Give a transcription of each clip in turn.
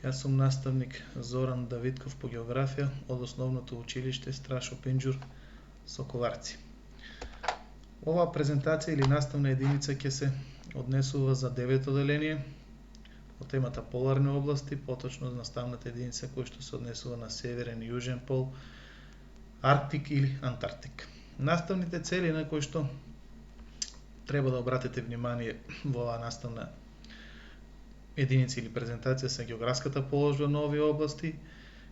Јас сум наставник Зоран Давидков по географија од основното училиште Страшо Пинџур, Соколарци. Оваа презентација или наставна единица ќе се однесува за 9 оделение по темата поларни области, поточно наставната единица која што се однесува на северен и јужен пол, Арктик или Антарктик. Наставните цели на кои што треба да обратите внимание во оваа наставна единица или презентација се географската положба на овие области,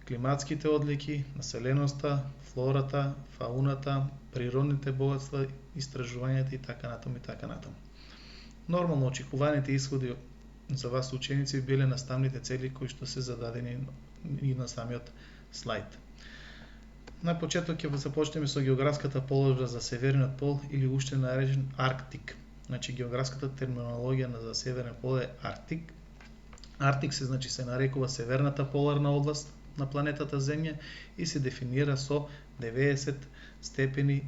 климатските одлики, населеноста, флората, фауната, природните богатства, истражувањата и така натаму и така натаму. Нормално очекуваните исходи за вас ученици биле наставните цели кои што се зададени и на самиот слайд. На почеток ќе започнеме со географската положба за северниот пол или уште наречен Арктик. Значи географската терминологија за северен пол е Арктик. Арктик се нарекува северната поларна област на планетата Земја и се дефинира со 90 степени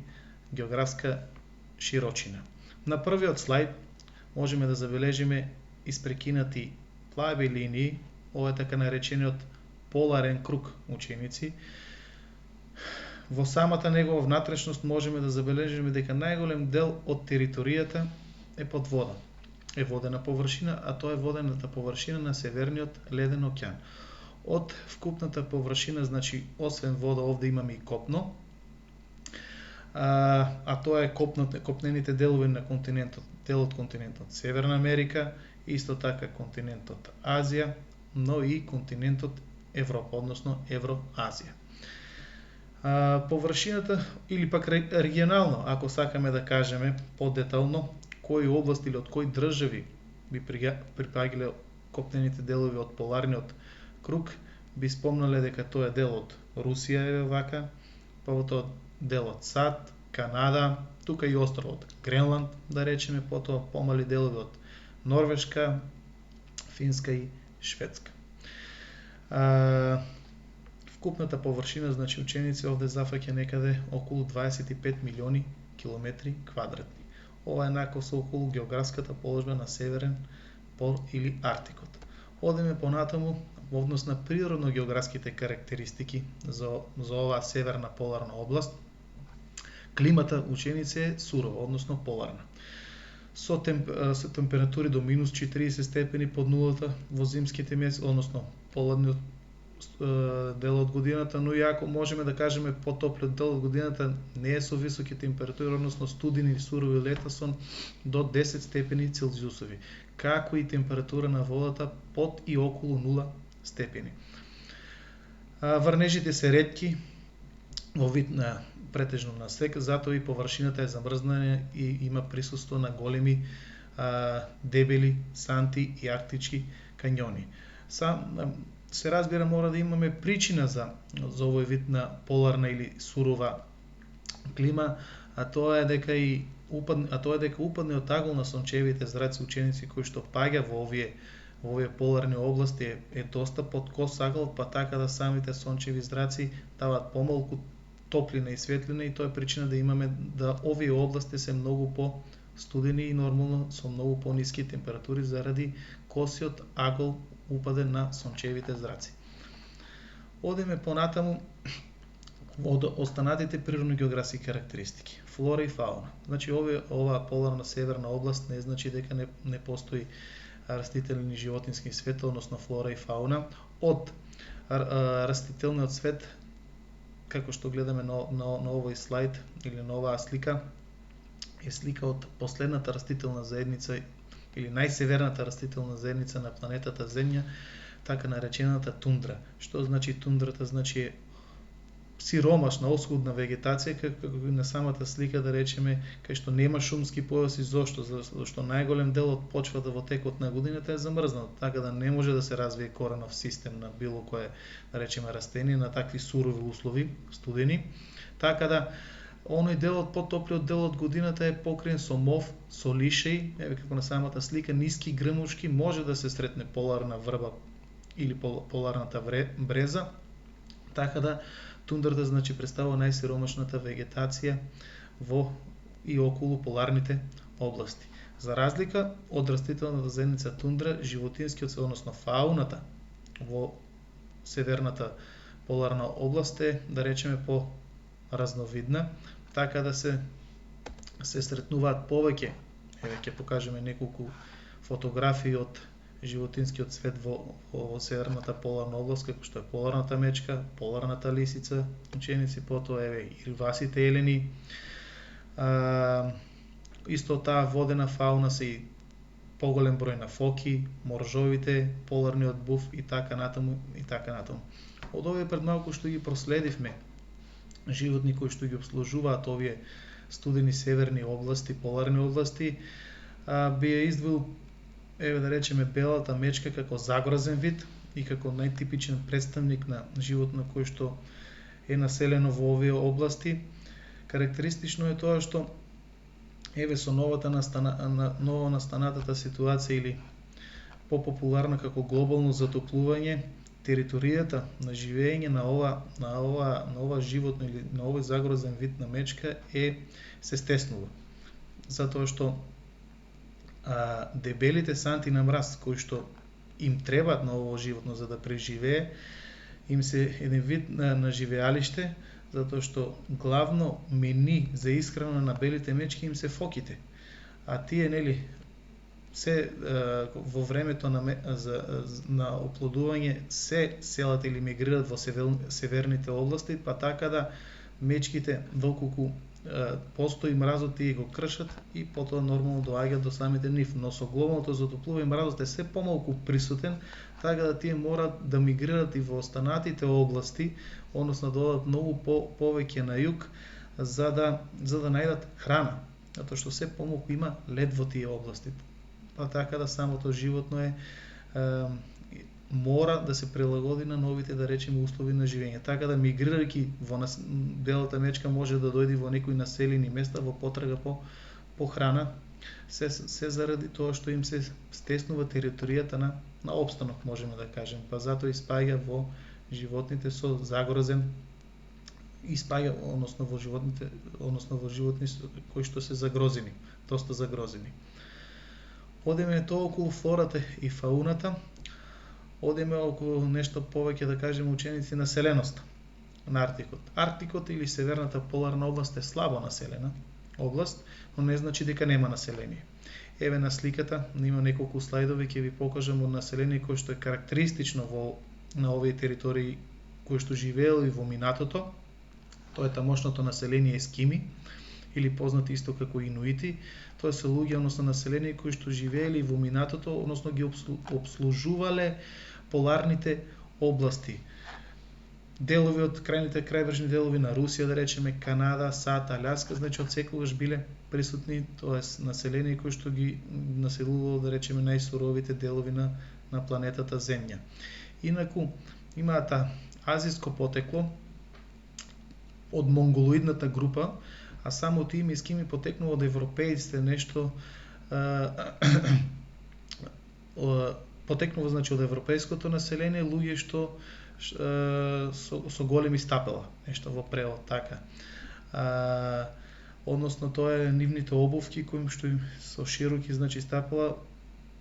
географска широчина. На првиот слайд можеме да забележиме испрекинати плави линии, ова е така наречениот поларен круг, ученици. Во самата негова внатрешност можеме да забележиме дека најголем дел од територијата е под вода. Е водена површина, а тоа е водената површина на Северниот леден океан. Од вкупната површина, значи освен вода овде имаме и копно, а тоа е копнените делови на континентот, дел од континентот Северна Америка, исто така континентот Азија, но и континентот Европа, односно Евроазија. Површината или пак регионално, ако сакаме да кажеме подетално, кои области или од кои држави би припаѓале копнените делови од поларниот круг, би спомнале дека тоа е дел од Русија е вака, потоа дел од САД, Канада, тука и островот Гренланд, да речеме, потоа помали делови од Норвешка, Финска и Шведска. Вкупната површина, значи ученици, овде зафаќа некаде околу 25 милиони километри квадратни. Ова е наков со околу географската положба на северен пол или Арктикот. Одиме понатаму во однос на природно-географските карактеристики за оваа северна поларна област. Климата, ученици, е сурова, односно поларна. Со температури до минус 40 степени под нулата во зимските месеци, односно поладниот дел од годината, но и ако можеме да кажеме потоплиот дел од годината не е со високи температури, односно студени и сурови лета со до 10 степени Целзиусови, како и температура на водата под и околу 0 степени. Врнежите се ретки во вид на претежно на снег, затоа и површината е замрзнена и има присуство на големи дебели санти и арктички кањони. Се разбира, мора да имаме причина за овој вид на поларна или сурова клима, а тоа е дека упадниот агол на сончевите зраци, ученици кои што паѓа во овие поларни области е доста под кос агол, па така да самите сончеви зраци даваат помалку топлина и светлина, и тоа е причина да имаме да овие области се многу по-студени и нормално со многу пониски температури заради косиот агол упаден на сончевите зраци. Одиме понатаму од останатите природно-географски карактеристики. Флора и фауна. Значи оваа поларна северна област не значи дека не постои растителен и животински свет, односно флора и фауна. Од растителниот свет, како што гледаме на овој слайд или на оваа слика, е слика од последната растителна заедница или најсеверната растителна заедница на планетата Земја, така наречената тундра. Што значи тундрата? Значи сиромашна, оскудна вегетација, како на самата слика да речеме, кај што нема шумски појаси. Зошто? Затоа што најголем дел од почвата во текот на годината е замрзнат, така да не може да се развие коренов систем на било кое, да речеме, растение на такви сурови услови, студени. Така да оној дел од потоплиот дел од годината е покриен со мов, со лишеи, како на самата слика, ниски грмушки, може да се сретне поларна врба или поларната бреза, така да тундрата значи представува најсиромашната вегетација во и околу поларните области. За разлика од растителната заедница тундра, животинскиот, односно фауната во северната поларна област е, да речеме, по разновидна, така да се сретнуваат повеќе. Еве ќе покажеме неколку фотографии од животинскиот свет во северната поларна област, како што е поларната мечка, поларната лисица, ученици, потоа еве и ривасите елени. Исто таа водена фауна се и поголем број на фоки, моржовите, поларниот буф и така натаму и така натаму. Од овие пред малку што ги проследивме животни кои што ги обслужуваат овие студени северни области, поларни области, би ја издвоил, еве да речеме, белата мечка како загрозен вид и како најтипичен представник на животно кој што е населено во овие области. Карактеристично е тоа што еве со ново настанатата ситуација или попопуларна како глобално затоплување, територијата на живење на ова животно или на овој загрозен вид на мечка се стеснува. Затоа што дебелите санти на мраз кои што им требаат на ово животно за да преживее, им се еден вид на живеалиште, затоа што главно мени за исхрана на белите мечки им се фоките. А тие, нели, се во времето на оплодување се селат или мигрираат во северните области, па така да мечките доколку постои мразот тие го кршат и потоа нормално доаѓаат до самите нив. Но со глобалното затоплување мразот е се помалку присутен, така да тие мораат да мигрираат и во останатите области, односно да одат многу повеќе на југ за да најдат храна, затоа што се помалку има лед во тие области. Па така да самото животно мора да се прилагоди на новите, да речеме, услови на живење. Така да мигрирајќи белата мечка може да дојде во некои населени места во потрага по храна, се заради тоа што им се стеснува територијата на опстанок, можеме да кажем. Па затоа испаѓа во животните со загрозен, во животни кои што се загрозени, доста загрозени. Одеме тоа околу флората и фауната, одеме околу нешто повеќе, да кажеме, ученици, населеноста на Арктикот. Арктикот или северната поларна област е слабо населена област, но не значи дека нема население. Еве на сликата, има неколку слайдови, ќе ви покажам од население кое што е карактеристично на овие територии кои што живеели во минатото. Тоа е тамошното население ескими, или познати исто како инуити. Тоа се луѓе, односно население кои што живеели во минатото, односно ги обслужувале поларните области. Делови од крајбрежни делови на Русија, да речеме, Канада, САД, Аляска, значи од секогаш биле присутни, тоа е население кои што ги населувало, да речеме, најсуровите делови на планетата Земја. Инаку имаат азиско потекло од монголоидната група, а самото име ескими потекнува од европејците, нешто потекнува, значи, од европејското население, луѓе што со големи стапела, нешто во превод така. Односно тоа е нивните обувки кои што им со широки, значи, стапела,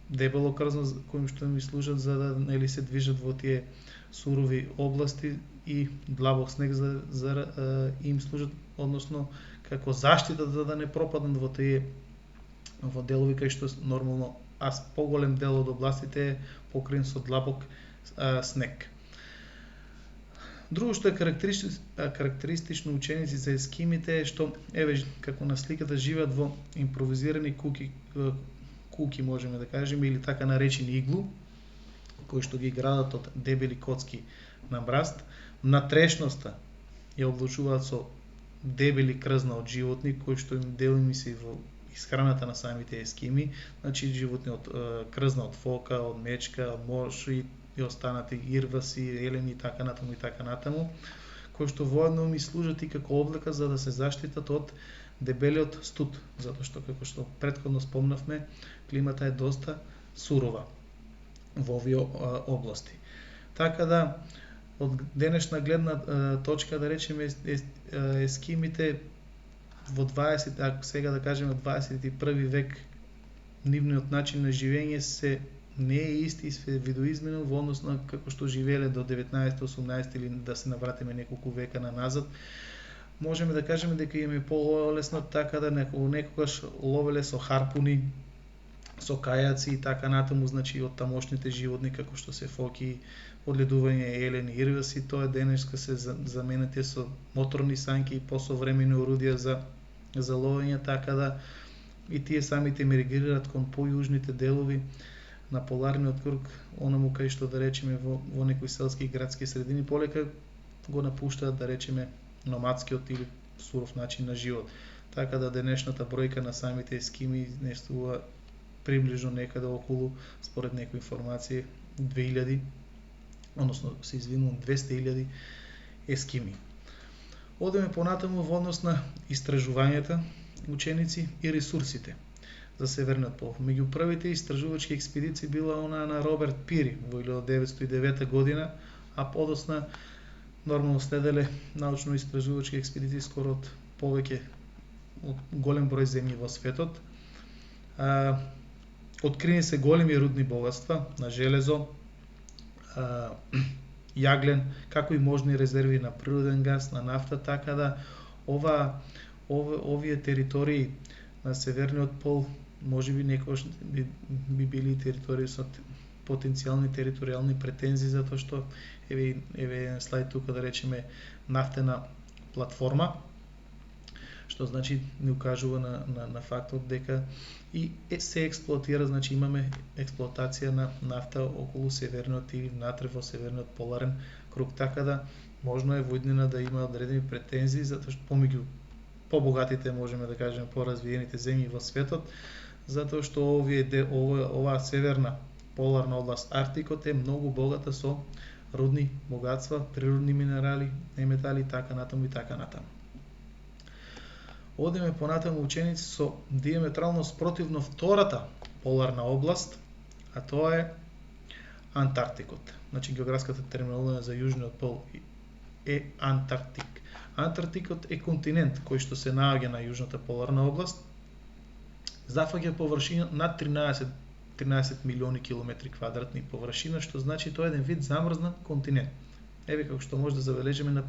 дебело крзно, кои што им служат за да, нели, се движат во тие сурови области, и длабок снег за им служат, односно како заштита за да не пропаднат во делови кај што нормално поголем дел од областите е покрин со длабок снег. Друго што е карактеристично ученици за ескимите е што, еве, како на сликата, живеат во импровизирани куки, можеме да кажеме, или така наречени иглу, кои што ги градат од дебели коцки на мраст. Натрешноста ја облучуваат со дебели крзна од животни, кои што им делими се во исхраната на самите ескими, значи животни од крзна од фока, од мечка, од морш и останати ирваси, елени и така натаму, кои што воедно ми служат и како облека за да се заштитат од дебелиот студ, затоа што, како што претходно спомнавме, климата е доста сурова во овие области. Така да, од денешна гледна точка, да речеме, ескимите во 21 век, нивниот начин на живење се не е исти и се видоизменил во однос на како што живееле до 19-18 или да се навратиме неколку века назад. Можеме да кажеме дека им е полесно така да некогаш ловеле со харпуни, со кајаци и така натаму, значи од тамошните животни како што се фоки, одледување елени, ирваси, тоа денеска се заменети со моторни санки и посовремени орудија за ловење, така да и тие самите мигрираат кон појужните делови на поларниот круг, онаму кај што да речеме во некои селски и градски средини полека го напуштаат да речеме номадскиот или суров начин на живот. Така да денешната бројка на самите ескими изнесува приближно некаде околу, според некои информации, 2000, односно се извинувам 200.000 ескими. Одеме понатаму во однос на истражувањата, ученици и ресурсите за Северниот пол. Меѓу првите истражувачки експедиции била она на Роберт Пири во 1909 година, а подосна нормално следеле научно-истражувачки експедиции скоро од повеќе од голем број земји во светот. Открини се големи рудни богатства на железо, јаглен, како и можни резерви на природен газ, на нафта, така да овие територии на Северниот пол можеби некогаш би били територии со потенцијални територијални претензии, затоа што еве еден слайд тука да речеме нафтена платформа, што значи не укажува на фактот дека и се експлоатира, значи имаме експлоатација на нафта околу Северниот или внатре во Северниот поларен круг, така да можно е во иднина да има одредени претензии, затоа што помеѓу побогатите, можеме да кажеме, поразвиените земји во светот, затоа што оваа северна поларна област Арктикот е многу богата со рудни богатства, природни минерали, неметали, така натаму и така натаму. Одиме понатаму ученици со диаметрално спротивно втората поларна област, а тоа е Антарктикот. Значи географската терминологија за јужниот пол е Антарктик. Антарктикот е континент кој што се наоѓа на јужната поларна област, зафаќа површина над 13 милиони километри квадратни површина, што значи тоа е еден вид замрзнат континент. Еве како што може да забележиме на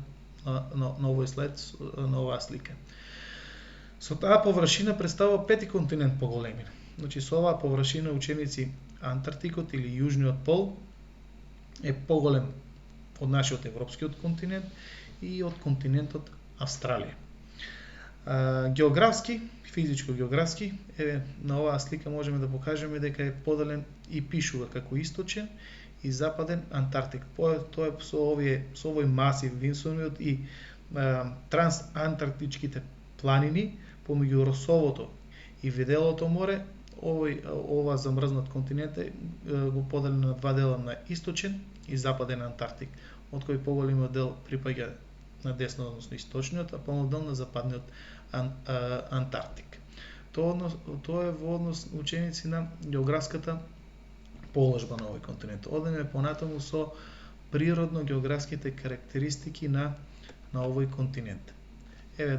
овој слайд, на оваа слика. Со таа површина представува пети континент по големина. Значи со оваа површина ученици Антарктикот или јужниот пол е поголем од нашиот европскиот континент и од континентот Австралија. Географски, физичко-географски, на оваа слика можеме да покажеме дека е поделен и пишува како источен и западен Антарктик. Тоа е со овој масив Винсониот и трансантарктичките планини помеѓу Росовото и Виделото море, ова замрзнат континент го поделен на два дела, на источен и западен Антарктик, од кој поголемиот дел припаѓа на десно, односно источниот, а полниот дел на западниот Антарктик. Тоа е во однос ученици на географската положба на овој континент. Одеме понатаму со природно-географските карактеристики на овој континент. Еве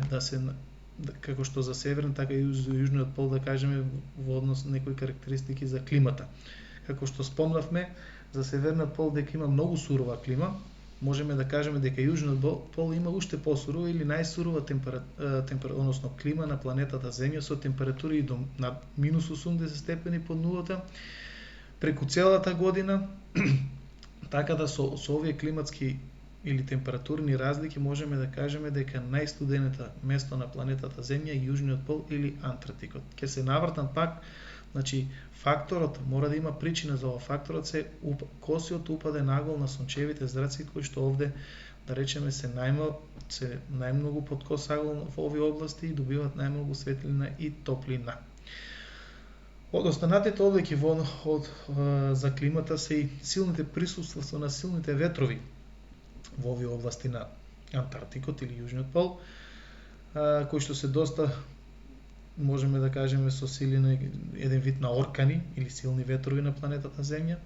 како што за северен, така и за јужниот пол да кажеме во однос на некои карактеристики за климата. Како што спомнавме, за северниот пол дека има многу сурова клима, можеме да кажеме дека јужниот пол има уште посурова или најсурова односно клима на планетата Земја со температури до над минус 80 степени под нулата преку целата година. Така да со овие климатски или температурни разлики можеме да кажеме дека најстудената место на планетата Земја е јужниот пол или Антарктикот. Ќе се навртам пак, значи факторот мора да има причина за ова. Факторот се косиот упаден агол на сончевите зраци кои што овде да речеме се најмногу под кос агол во овие области и добиваат најмногу светлина и топлина. Од останатите облики за климата се и силните присуство на силните ветрови во овие области на Антарктикот или Јужниот пол, кои што се доста, можеме да кажеме, со сили на еден вид на оркани или силни ветрови на планетата Земја.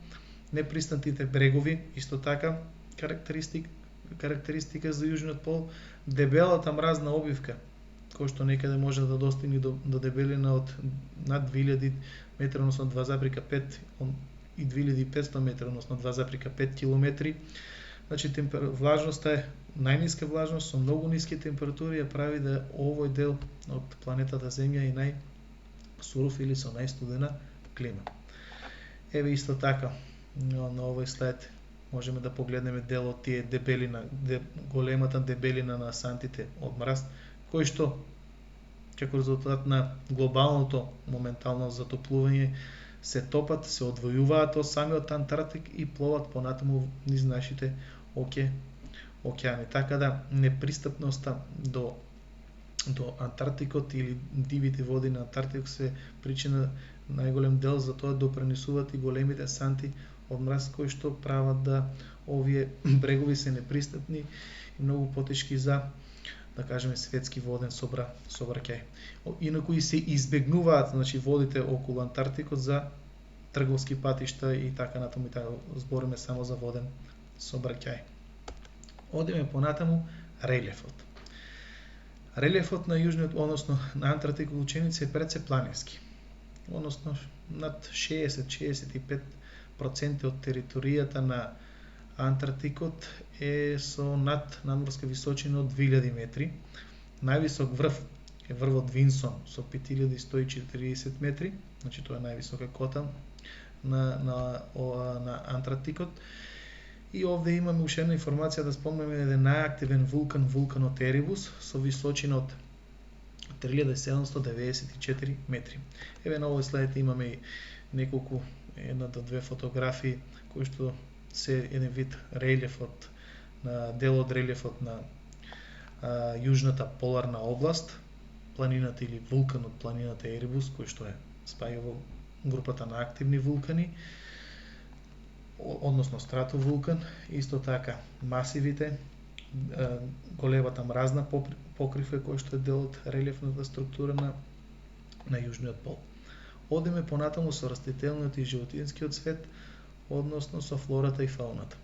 Непристантите брегови, исто така, карактеристика за Јужниот пол, дебелата мразна обивка, кој што некаде може да достигне до дебелина од над 2000 метри, односно 2,5 и 2500 метри, односно 2,5 километри. Значи влажноста е најниска влажност со многу ниски температури ја прави да овој дел од планетата Земја и најсуров или со најстудена клима. Еве исто така на овој слайд можеме да погледнеме дел од тие дебелина, големата дебелина на сантите од мраз, кои што како резултат на глобалното моментално затоплување се топат, се одвојуваат од самиот Антарктик и пловат понатаму низ нашите океани. Така да непристапноста до Антарктикот или дивите води на Антарктикот се причина најголем дел за тоа допренесуваат и големите санти од мраз кои што прават да овие брегови се непристапни и многу потешки за, да кажеме, светски воден сообраќај. Инаку и се избегнуваат, значи, водите околу Антарктикот за трговски патишта и така натаму, и така збориме само за воден сообраќај. Одиме понатаму релјефот. Релјефот на јужниот, односно на Антарктикот ученици е предсе планински. Односно над 60-65% од територијата на Антарктикот е со над надморска височина од 2000 метри. Највисок врв е врвот Винсон со 5140 метри, значи тоа е највисока кота на Антарктикот. И овде имаме уште една информација да спомнеме еден најактивен вулканот Еребус со височина од 3794 метри. Еве на овој слайд имаме и неколку, една до две фотографии кои што се еден вид релјефот на дел од релјефот на јужната поларна област, планината или вулканот планината Еребус, кој што е спаја во групата на активни вулкани, односно стратовулкан, исто така масивите, големата мразна покрива кој што е дел од релјефната структура на јужниот пол. Одиме понатаму со растителниот и животинскиот свет, односно со флората и фауната.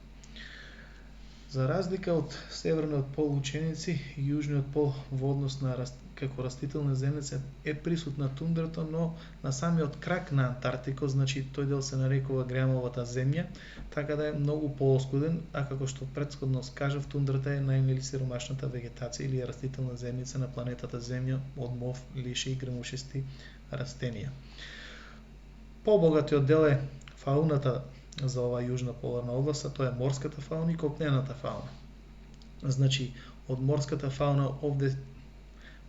За разлика од северниот пол ученици, јужниот пол во однос на како растителна земјица е присутна тундрата, но на самиот крак на Антарктикот, значи тој дел се нарекува греамовата земја, така да е многу пооскуден, а како што претходно скажав, тундрата е најнесиромашната вегетација или растителна земјица на планетата Земја од мов, лиши и грмушести растенија. Побогатиот дел е фауната за оваа јужна поларна област, тоа е морската фауна и копнената фауна. Значи, од морската фауна овде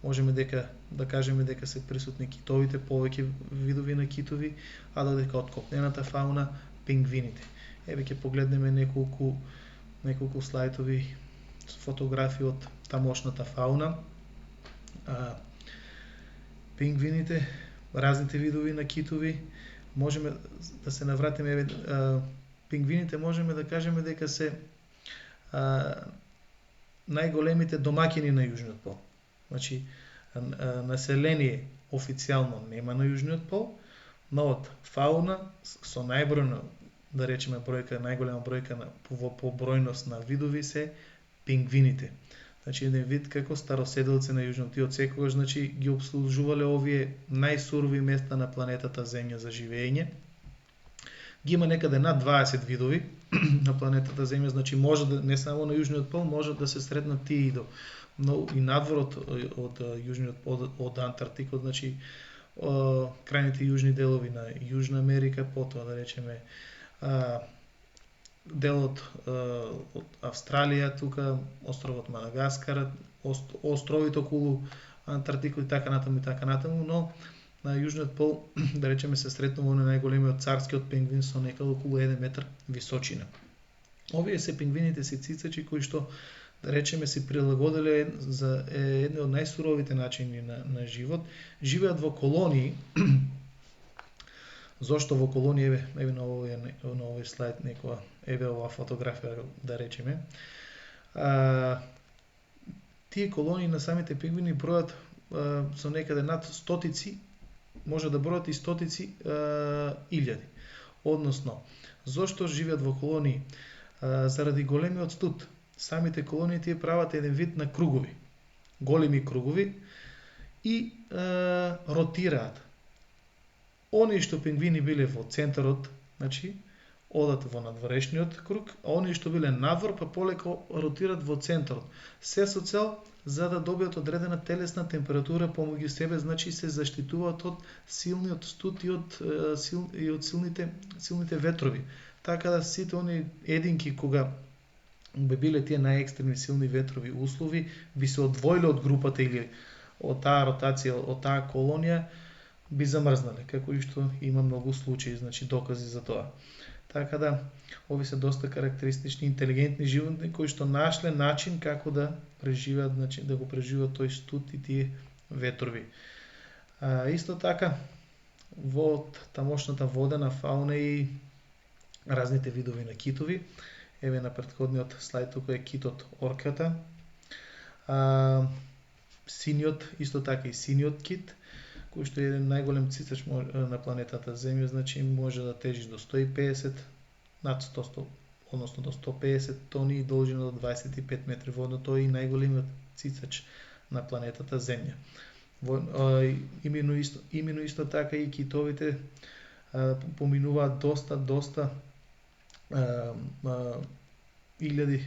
можеме да кажеме дека се присутни китовите, повеќе видови на китови, а додека од копнената фауна пингвините. Еве ќе погледнеме неколку слајдови фотографии од тамошната фауна. Пингвините, разните видови на китови, можеме да се навратиме, еве, пингвините можеме да кажеме дека се најголемите домаќини на јужниот пол. Значи, население официјално нема на јужниот пол, но од фауна со најбројна, да речеме бројка, најголема бројка по бројност на видови се пингвините. Значи, еден вид како староседелци на јужниот, тие од секогаш, значи, ги обслужувале овие најсурови места на планетата Земја за живење. Ги има некаде над 20 видови на планетата Земја, значи може да не само на јужниот пол, може да се сретнат тие и и надвор од јужниот пол, од Антарктикот, значи крајните јужни делови на Јужна Америка, потоа да речеме делот од Австралија, тука островот Мадагаскар, островите околу Антарктикот и така натаму, но на јужниот пол, да речеме, се сретнува на најголемиот царскиот пингвин со некаде околу 1 метар височина. Овие се пингвините се цицачи кои што, да речеме, се прилагоделе за едни од најсуровите начини на живот, живеат во колонии. Зошто во колонии? Еве на овој слайд некоја, еве оваа фотографија, да речеме. Тие колонии на самите пингвини бројат со некаде над стотици, може да бројат и стотици илјади. Односно, зошто живеат во колонии? Заради големиот студ. Самите колонии тие прават еден вид на кругови, големи кругови и ротираат. Они што пингвини биле во центарот, значи, одат во надворешниот круг, а оние што биле надвор па полеко ротират во центарот. Се со цел за да добијат одредена телесна температура помеѓу себе, значи се заштитуваат од силниот студ и од силните ветрови. Така да сите оние единки кога би биле тие најекстремни силни ветрови услови, би се одвоиле од групата или од таа ротација, од таа колонија, би замрзнале, како и што има многу случаи, значи докази за тоа. Така да, ови се доста карактеристични интелигентни животни кои што нашле начин како да преживеат, значи да го преживеат тој студ и тие ветрови. Исто така, во тамошната водена фауна и разните видови на китови. Еве на претходниот слајд тука е китот орката. Синиот, исто така и синиот кит, кој што е еден најголем цицач на планетата Земја, значи може да тежи до 150, над 100, односно до 150 тони и должина до 25 метри. Водно тој е и најголемиот цицач на планетата Земја. Имено исто така и китовите поминуваат доста илјади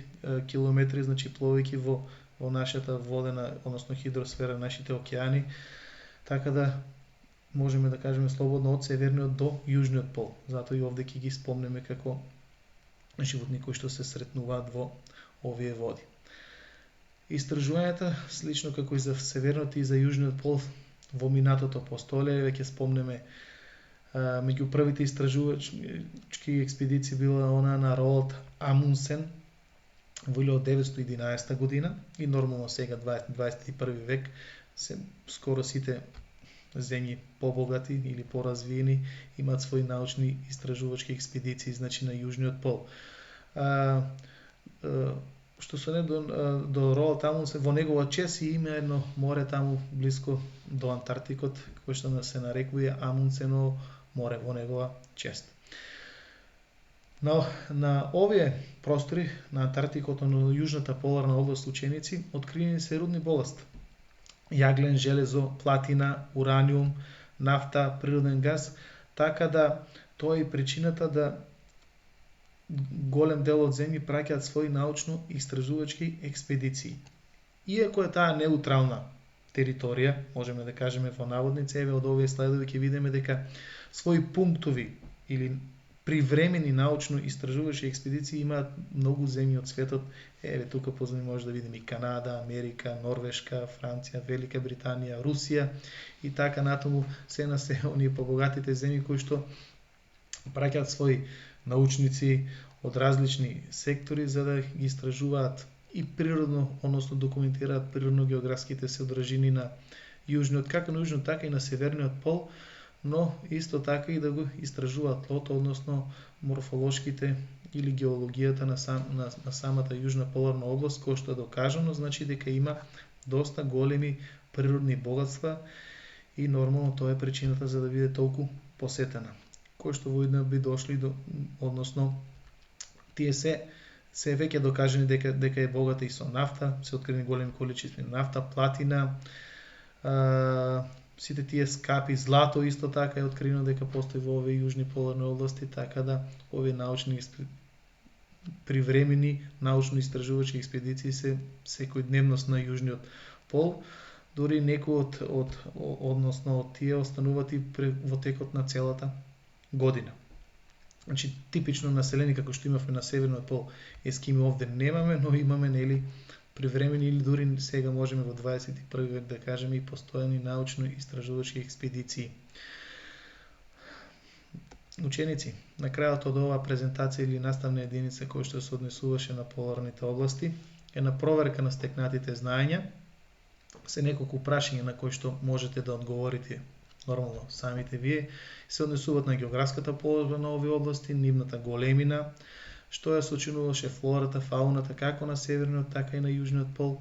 километри, значи пловејќи во нашата водена, односно хидросфера, нашите океани, така да можеме да кажеме слободно од северниот до јужниот пол. Затоа и овде ќе ги спомнеме како животни кои што се сретнуваат во овие води. Истражувањата, слично како и за северниот и за јужниот пол во минатото постолје, ќе спомнеме меѓу првите истражувачки експедиции била она на Роалд Амундсен во 1911 година и нормално сега 21 век скоро сите земји побогати или поразвиени имаат своји научни истражувачки експедиции, значи на јужниот пол. Што се не до Роалд Амундсен, во негова чест има едно море таму блиско до Антарктикот, кој што се нарекува Амундсеново море во негова чест. На овие простори, на Антарктикот, на јужната поларна област ученици, откриени се рудни болести. Јаглен, железо, платина, ураниум, нафта, природен газ, така да тоа е причината да голем дел од земји праќаат своји научно-истражувачки експедиции. Иако е таа неутрална територија, можеме да кажеме во наводници, еве од овие слайдови ќе видиме дека своји пунктови или привремени научно-истражувачки експедиции имаат многу земји од светот. Еве тука позади може да видиме и Канада, Америка, Норвешка, Франција, Велика Британија, Русија и така натаму, се на се оние побогатите земји кои што праќаат своји научници од различни сектори за да ги истражуваат и природно, односно документираат природно-географските содржини на јужниот, како на јужниот, така и на северниот пол, но исто така и да го истражуваат тлото, односно морфолошките или геологијата на самата јужна поларна област, кој што е докажано, значи дека има доста големи природни богатства и нормално тоа е причината за да биде толку посетена. Кој што воедно би дошли до, односно тие се веќе докажани дека е богата и со нафта, се открени големи количества нафта, платина, сите тие скапи, злато исто така е откриено дека постои во овие јужни поларни области, така да овие научни привремени научно-истражувачки експедиции се секојдневност на јужниот пол, дури некои од тие остануваат и во текот на целата година. Значи типично населени како што имавме на северниот пол, ескими овде немаме, но имаме нели привремени или дури сега можеме во 21 век да кажеме и постојани научно-истражувачки експедиции. Ученици, на крајот од оваа презентација или наставна единица која што се однесуваше на поларните области, е на проверка на стекнатите знаења, се неколку прашања на кои што можете да одговорите нормално самите вие, се однесуваат на географската положба на овие области, нивната големина, што ја сочинуваше флората, фауната, како на северниот, така и на јужниот пол,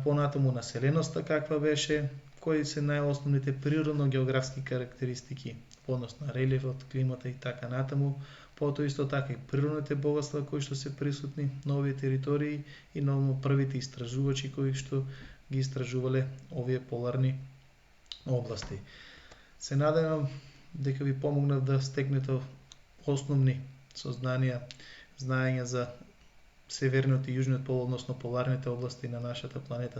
понатаму населеноста каква беше, кои се најосновните природно-географски карактеристики, однос на релјефот, климата и така натаму, потоа исто така и природните богатства кои што се присутни на овие територии и нормално првите истражувачи кои што ги истражувале овие поларни области. Се надевам дека ви помогнав да стекнете основни знаења за северниот и јужниот пол, односно поларните области на нашата планета